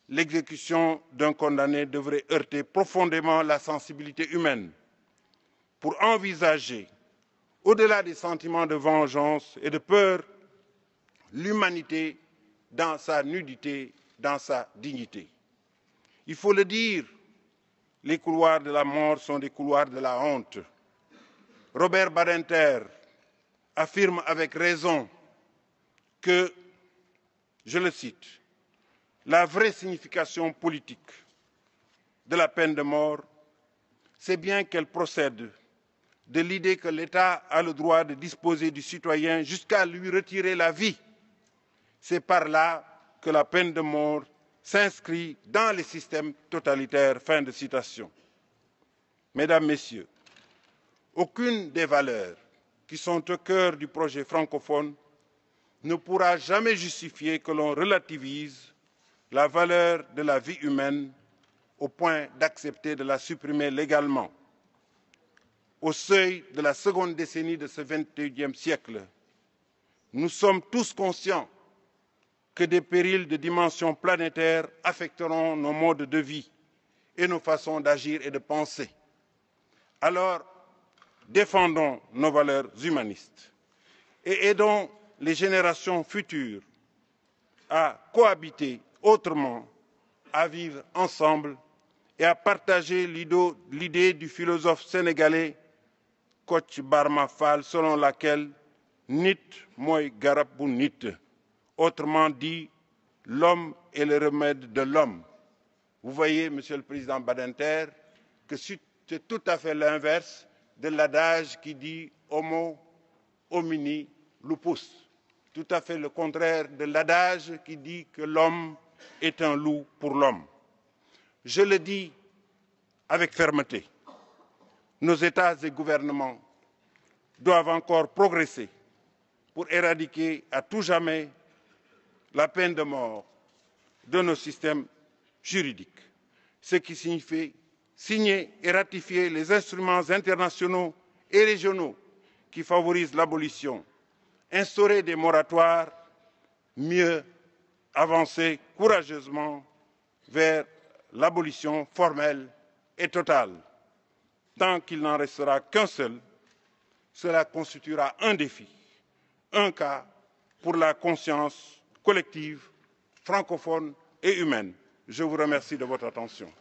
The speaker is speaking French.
l'exécution d'un condamné devrait heurter profondément la sensibilité humaine pour envisager, au-delà des sentiments de vengeance et de peur, l'humanité dans sa nudité, dans sa dignité. Il faut le dire, les couloirs de la mort sont des couloirs de la honte. Robert Badinter affirme avec raison que, je le cite, la vraie signification politique de la peine de mort, c'est bien qu'elle procède de l'idée que l'État a le droit de disposer du citoyen jusqu'à lui retirer la vie. C'est par là que la peine de mort s'inscrit dans les systèmes totalitaires. Fin de citation. Mesdames, Messieurs, aucune des valeurs qui sont au cœur du projet francophone ne pourra jamais justifier que l'on relativise la valeur de la vie humaine au point d'accepter de la supprimer légalement. Au seuil de la seconde décennie de ce XXIe siècle, nous sommes tous conscients que des périls de dimension planétaire affecteront nos modes de vie et nos façons d'agir et de penser. Alors, défendons nos valeurs humanistes et aidons les générations futures à cohabiter autrement, à vivre ensemble et à partager l'idée du philosophe sénégalais Kocc Barma Fall, selon laquelle nit mooy garab bu nit, autrement dit, l'homme est le remède de l'homme. Vous voyez, Monsieur le Président Badinter, que c'est tout à fait l'inverse de l'adage qui dit Homo homini lupus, tout à fait le contraire de l'adage qui dit que l'homme est un loup pour l'homme. Je le dis avec fermeté, nos États et gouvernements doivent encore progresser pour éradiquer à tout jamais la peine de mort de nos systèmes juridiques, ce qui signifie signer et ratifier les instruments internationaux et régionaux qui favorisent l'abolition, instaurer des moratoires, mieux avancer courageusement vers l'abolition formelle et totale. Tant qu'il n'en restera qu'un seul, cela constituera un défi, un cas pour la conscience collective, francophone et humaine. Je vous remercie de votre attention.